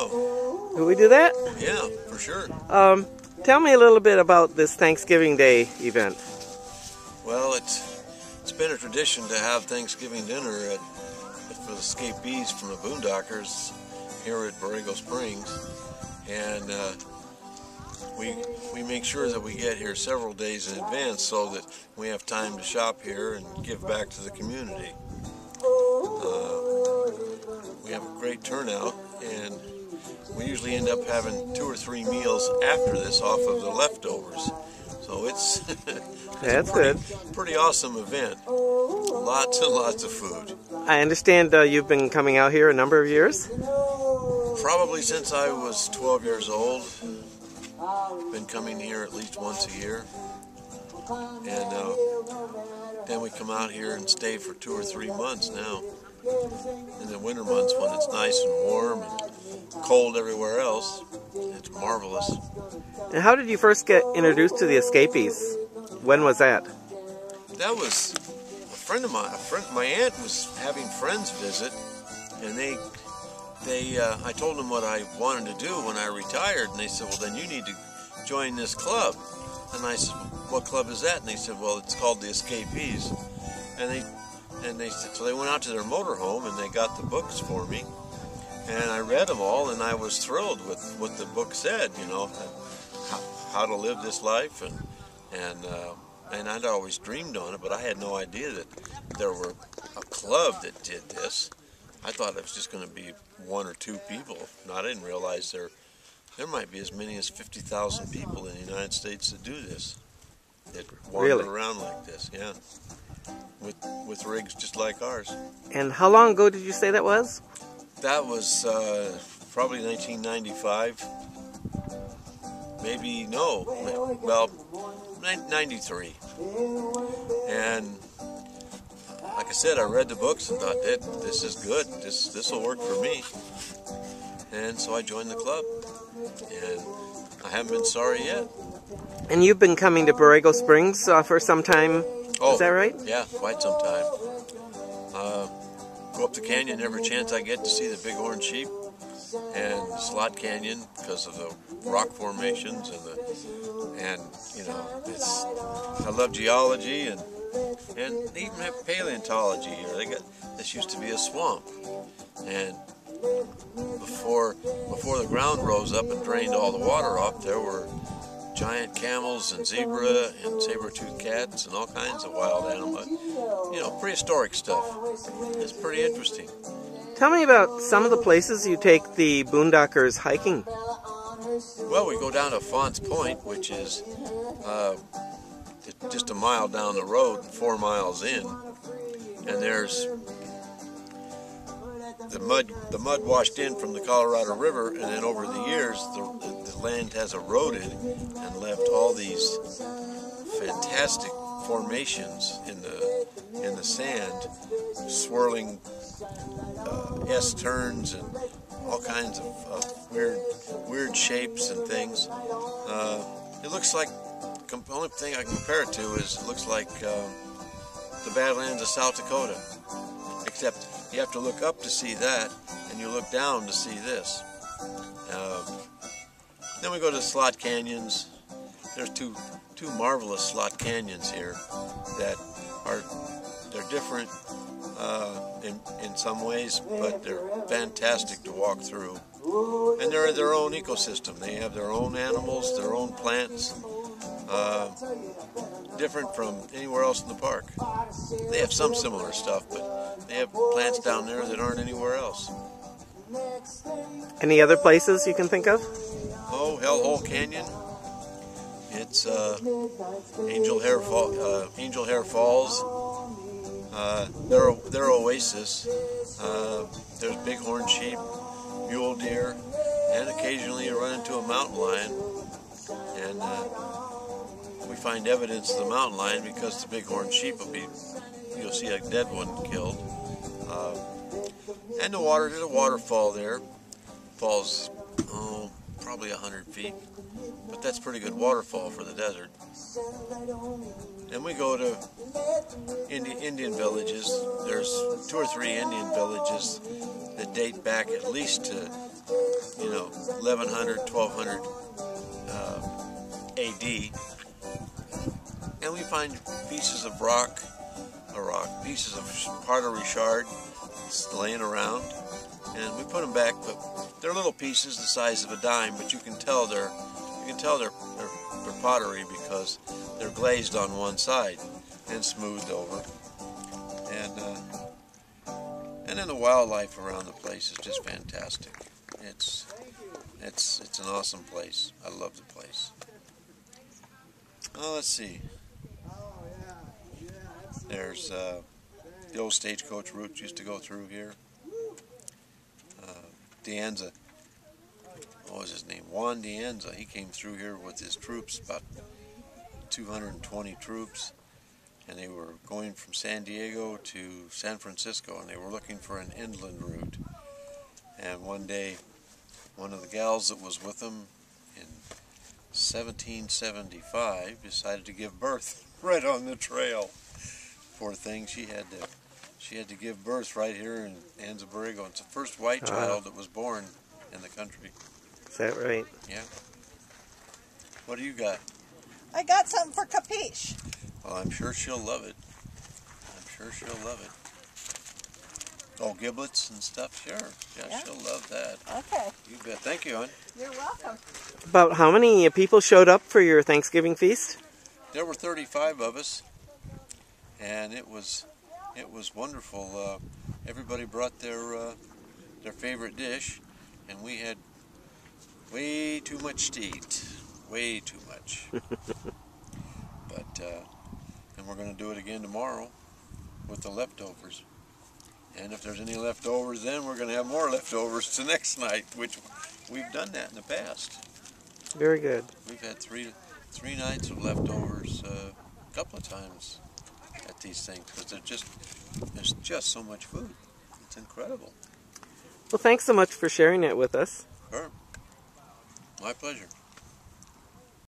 go. Will we do that? Yeah, for sure. Tell me a little bit about this Thanksgiving Day event. Well, it's been a tradition to have Thanksgiving dinner for the escapees from the Boondockers here at Borrego Springs, and we make sure that we get here several days in advance so that we have time to shop here and give back to the community. We have a great turnout, and we usually end up having 2 or 3 meals after this off of the leftovers. So it's, That's a good. pretty awesome event. Lots and lots of food. I understand you've been coming out here a number of years? Probably since I was 12 years old. Been coming here at least once a year. And then we come out here and stay for 2 or 3 months now. In the winter months when it's nice and warm and cold everywhere else, it's marvelous. And how did you first get introduced to the escapees? When was that? That was a friend of mine. My aunt was having friends visit, and I told them what I wanted to do when I retired, and they said, well, then you need to join this club. And I said, what club is that? And they said, well, it's called the Escapees. And they said, so they went out to their motorhome and they got the books for me, and I read them all, and I was thrilled with what the book said, you know, how to live this life, and I'd always dreamed on it, but I had no idea that there were a club that did this. I thought it was just going to be 1 or 2 people. No, I didn't realize there might be as many as 50,000 people in the United States that do this, that wander around like this, yeah. With rigs just like ours. And how long ago did you say that was? That was probably 1995. Maybe, no, well, 93. And like I said, I read the books and thought, this is good. This will work for me. And so I joined the club. And I haven't been sorry yet. And you've been coming to Borrego Springs for some time. Oh, is that right? Yeah, quite some time. Go up the canyon every chance I get to see the bighorn sheep, and Slot Canyon because of the rock formations and you know, I love geology and they even have paleontology here. This used to be a swamp, and before the ground rose up and drained all the water off, there were giant camels and zebra and saber-toothed cats and all kinds of wild animals. You know, prehistoric stuff. It's pretty interesting. Tell me about some of the places you take the Boondockers hiking. Well, we go down to Faunt's Point, which is just a mile down the road and 4 miles in. And there's the mud washed in from the Colorado River, and then over the years the land has eroded and left all these fantastic formations in the sand, swirling S-turns and all kinds of weird shapes and things. It looks like, the only thing I can compare it to is it looks like the Badlands of South Dakota, except you have to look up to see that, and you look down to see this. Then we go to slot canyons. There's two marvelous slot canyons here that they're different in some ways, but they're fantastic to walk through. And they're their own ecosystem. They have their own animals, their own plants, different from anywhere else in the park. They have some similar stuff, but they have plants down there that aren't anywhere else. Any other places you can think of? Oh, Hellhole Canyon. It's Angel Hair Falls. They're oasis. There's bighorn sheep, mule deer, and occasionally you run into a mountain lion. And we find evidence of the mountain lion because the bighorn sheep you'll see a dead one killed. And there's a waterfall there. Falls, probably 100 feet. But that's pretty good waterfall for the desert. And we go to Indian villages. There's 2 or 3 Indian villages that date back at least to, 1100, 1200 AD, and we find pieces of pieces of pottery shard laying around, and we put them back. But they're little pieces the size of a dime, but you can tell they're pottery because they're glazed on one side and smoothed over. And then the wildlife around the place is just fantastic. It's an awesome place. I love the place. Oh, let's see. There's the old stagecoach route used to go through here. De Anza, what was his name? Juan De Anza. He came through here with his troops, about 220 troops, and they were going from San Diego to San Francisco, and they were looking for an inland route. And one day, one of the gals that was with them in 1775 decided to give birth right on the trail. Poor thing, she had to give birth right here in Anza Borrego. It's the first white child that was born in the country. Is that right? Yeah. What do you got? I got something for Capiche. Well, I'm sure she'll love it. I'm sure she'll love it. Oh, giblets and stuff? Sure. Yeah, she'll love that. Okay. You bet. Thank you, hon. You're welcome. About how many people showed up for your Thanksgiving feast? There were 35 of us, and it was wonderful. Everybody brought their favorite dish, and we had way too much to eat. Way too much. But and we're going to do it again tomorrow with the leftovers. And if there's any leftovers, then we're going to have more leftovers the next night, which we've done that in the past. Very good. We've had three nights of leftovers a couple of times at these things, because there's just so much food. It's incredible. Well, thanks so much for sharing it with us. Sure. My pleasure.